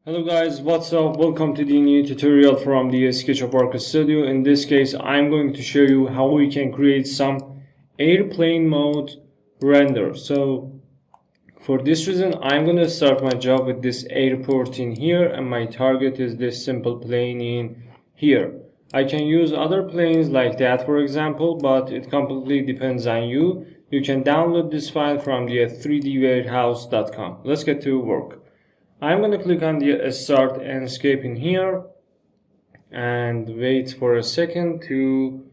Hello guys, what's up? Welcome to the new tutorial from the SketchUpArchStudio. In this case, I'm going to show you how we can create some airplane mode render. So for this reason, I'm going to start my job with this airport in here, and my target is this simple plane in here. I can use other planes like that, for example, but it completely depends on you. You can download this file from the 3dwarehouse.com. Let's get to work. I'm going to click on the Start Enscape in here and wait for a second to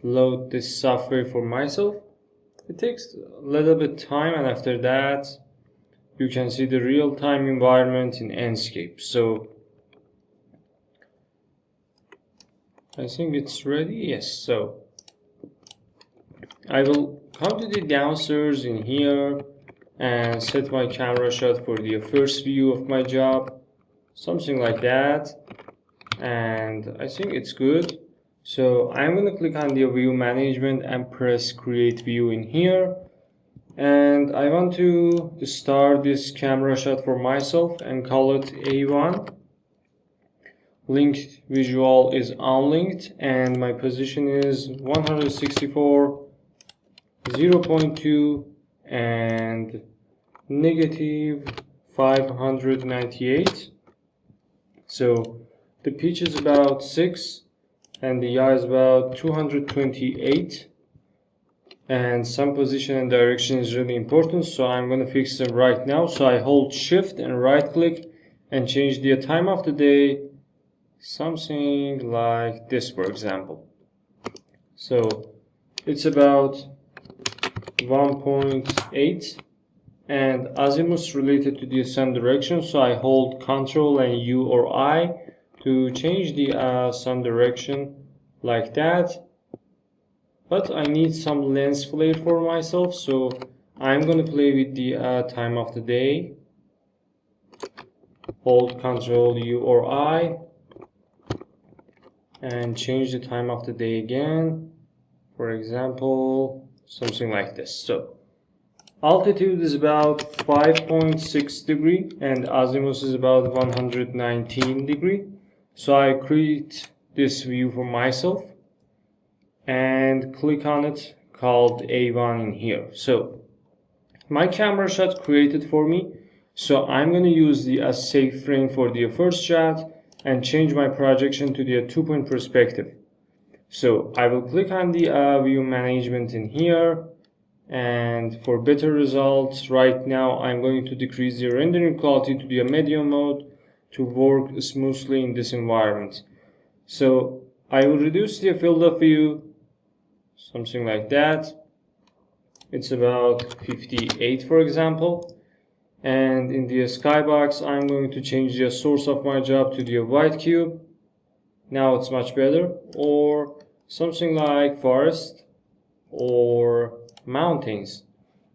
load this software for myself. It takes a little bit time, and after that you can see the real-time environment in Enscape. So I think it's ready. Yes, so I will come to the downstairs in here and set my camera shot for the first view of my job, something like that, and I think it's good. So I'm going to click on the view management and press create view in here, and I want to start this camera shot for myself and call it A1. Linked visual is unlinked, and my position is 164, 0.2 and negative 598. So the pitch is about 6 and the yaw is about 228, and some position and direction is really important, so I'm going to fix them right now. So I hold shift and right click and change the time of the day, something like this, for example. So it's about 1.8, and azimuth related to the sun direction, so I hold Ctrl and U or I to change the sun direction like that. But I need some lens flare for myself, so I'm gonna play with the time of the day. Hold Ctrl U or I and change the time of the day again, for example something like this. So altitude is about 5.6 degree and azimuth is about 119 degree. So I create this view for myself and click on it, called A1 in here. So my camera shot created for me, so I'm going to use the save frame for the first shot and change my projection to the 2-point perspective. So I will click on the view management in here, and for better results right now I'm going to decrease the rendering quality to the medium mode to work smoothly in this environment. So I will reduce the field of view, something like that. It's about 58, for example, and in the skybox I'm going to change the source of my job to the white cube. Now it's much better, or something like forest or mountains.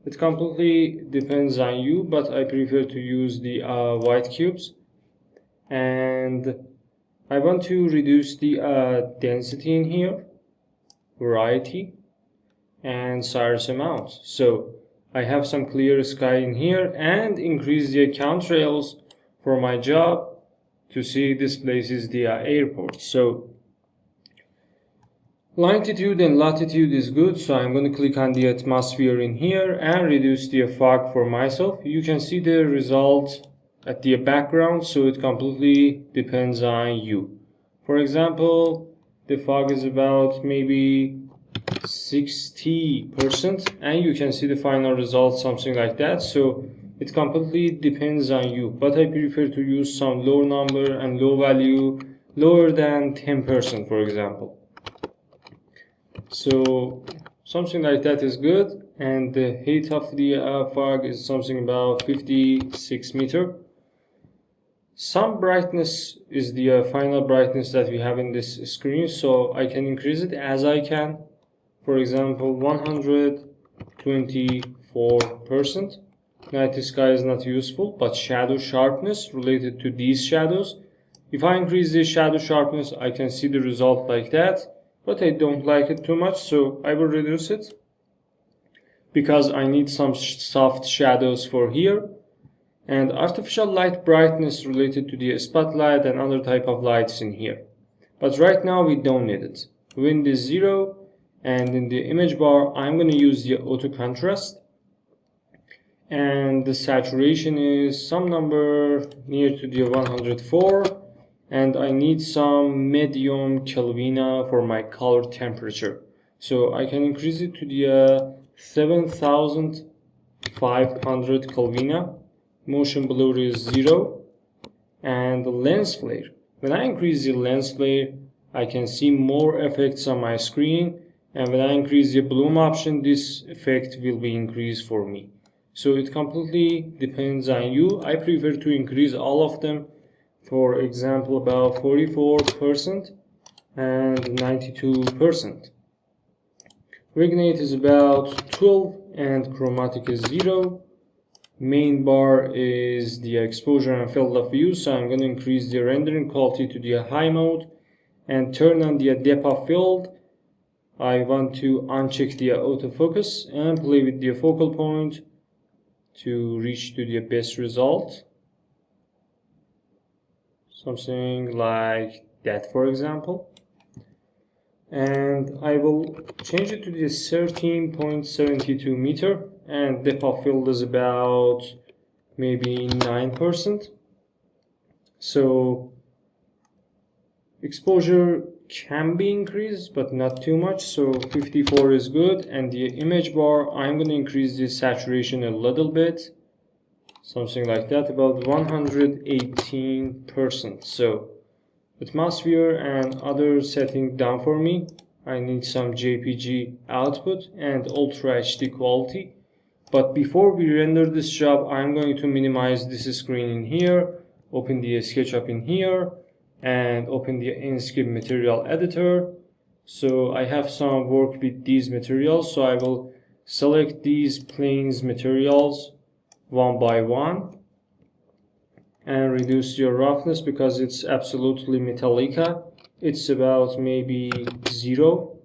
It completely depends on you, but I prefer to use the white cubes. And I want to reduce the density in here, variety, and size amount. So I have some clear sky in here, and increase the contrails for my job to see this place is the airport. So longitude and latitude is good, so I'm going to click on the atmosphere in here and reduce the fog for myself. You can see the result at the background, so it completely depends on you. For example, the fog is about maybe 60%, and you can see the final result, something like that. So it completely depends on you, but I prefer to use some low number and low value, lower than 10%, for example. So something like that is good, and the height of the fog is something about 56 meter. Some brightness is the final brightness that we have in this screen, so I can increase it as I can. For example, 124%. Night sky is not useful, but shadow sharpness related to these shadows. If I increase the shadow sharpness, I can see the result like that, but I don't like it too much, so I will reduce it because I need some soft shadows for here. And artificial light brightness related to the spotlight and other type of lights in here. But right now we don't need it. Wind is 0, and in the image bar I'm going to use the auto contrast, and the saturation is some number near to the 104, and I need some medium Kelvina for my color temperature. So I can increase it to the 7500 Kelvina. Motion blur is 0, and the lens flare. When I increase the lens flare, I can see more effects on my screen, and when I increase the bloom option, this effect will be increased for me. So it completely depends on you. I prefer to increase all of them. For example, about 44% and 92%. Vignette is about 12 and chromatic is 0. Main bar is the exposure and field of view, so I'm going to increase the rendering quality to the high mode and turn on the depth of field. I want to uncheck the autofocus and play with the focal point to reach to the best result. Something like that, for example. And I will change it to the 13.72 meter, and depth of field is about maybe 9%. So exposure can be increased, but not too much, so 54 is good. And the image bar, I'm going to increase the saturation a little bit, something like that, about 118%. So atmosphere and other setting down for me. I need some JPG output and Ultra HD quality. But before we render this job, I'm going to minimize this screen in here, open the SketchUp in here, and open the Enscape Material editor. So I have some work with these materials, so I will select these planes materials one by one and reduce your roughness because it's absolutely Metallica. It's about maybe 0,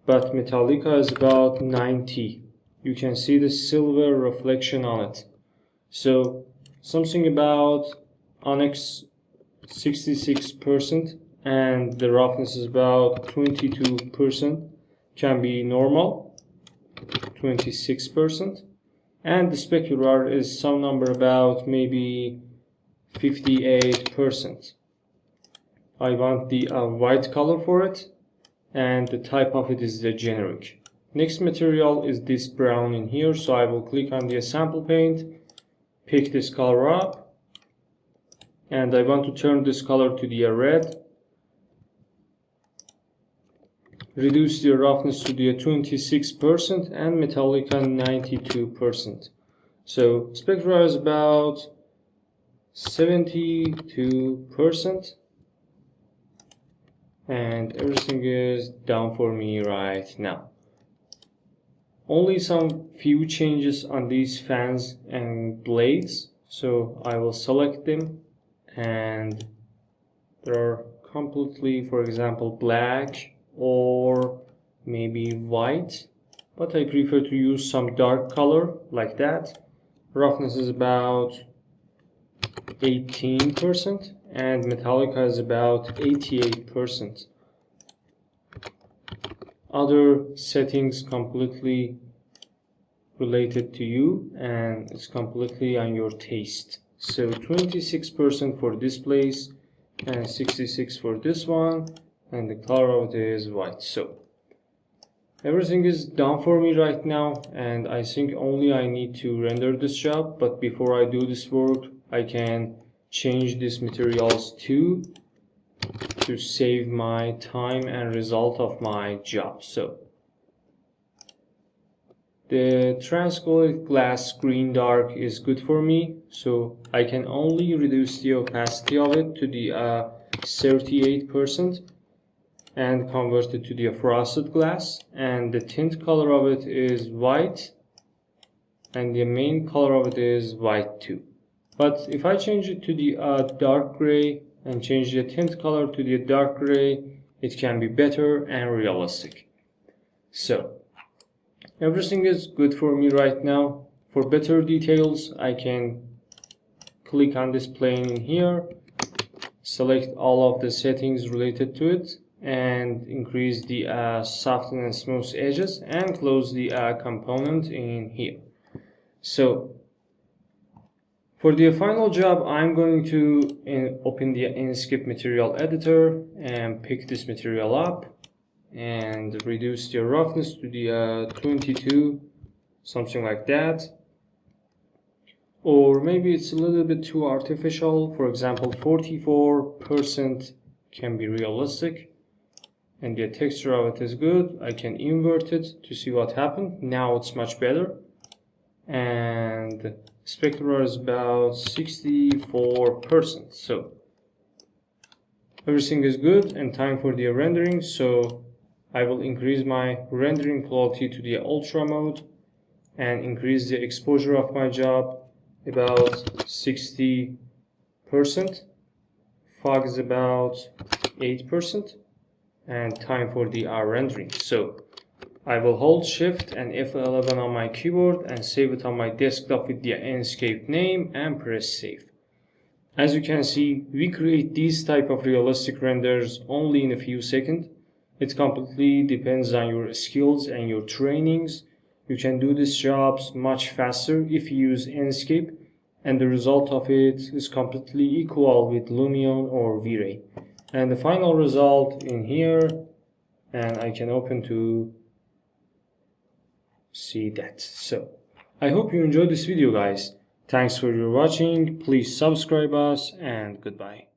but Metallica is about 90. You can see the silver reflection on it. So something about Onyx 66% and the roughness is about 22%, can be normal 26%, and the specular is some number about maybe 58%. I want the white color for it, and the type of it is the generic. Next material is this brown in here, so I will click on the sample paint, pick this color up, and I want to turn this color to the red. Reduce the roughness to the 26% and Metallica 92%. So spectra is about 72%, and everything is down for me right now. Only some few changes on these fans and blades, so I will select them, and there are completely, for example, black or maybe white, but I prefer to use some dark color like that. Roughness is about 18% and Metallica is about 88%. Other settings completely related to you, and it's completely on your taste. So 26% for this place and 66% for this one, and the color of it is white. So everything is done for me right now, and I think only I need to render this job. But before I do this work, I can change these materials to save my time and result of my job. So the transcolored glass green dark is good for me, so I can only reduce the opacity of it to the 38% and convert it to the frosted glass, and the tint color of it is white and the main color of it is white too. But if I change it to the dark gray and change the tint color to the dark gray, it can be better and realistic. So everything is good for me right now. For better details, I can click on this plane in here, select all of the settings related to it, and increase the soften and smooth edges, and close the component in here. So for the final job, I'm going to open the Enscape material editor and pick this material up and reduce the roughness to the 22, something like that. Or maybe it's a little bit too artificial. For example, 44% can be realistic. And the texture of it is good. I can invert it to see what happened. Now it's much better. And spectral is about 64%. So everything is good, and time for the rendering. So I will increase my rendering quality to the ultra mode and increase the exposure of my job about 60%. Fog is about 8%. And time for the rendering. So I will hold Shift and F11 on my keyboard and save it on my desktop with the Enscape name and press save. As you can see, we create these type of realistic renders only in a few seconds. It completely depends on your skills and your trainings. You can do these jobs much faster if you use Enscape, and the result of it is completely equal with Lumion or V-Ray. And the final result in here, and I can open to see that. So I hope you enjoyed this video, guys. Thanks for your watching. Please subscribe us, and goodbye.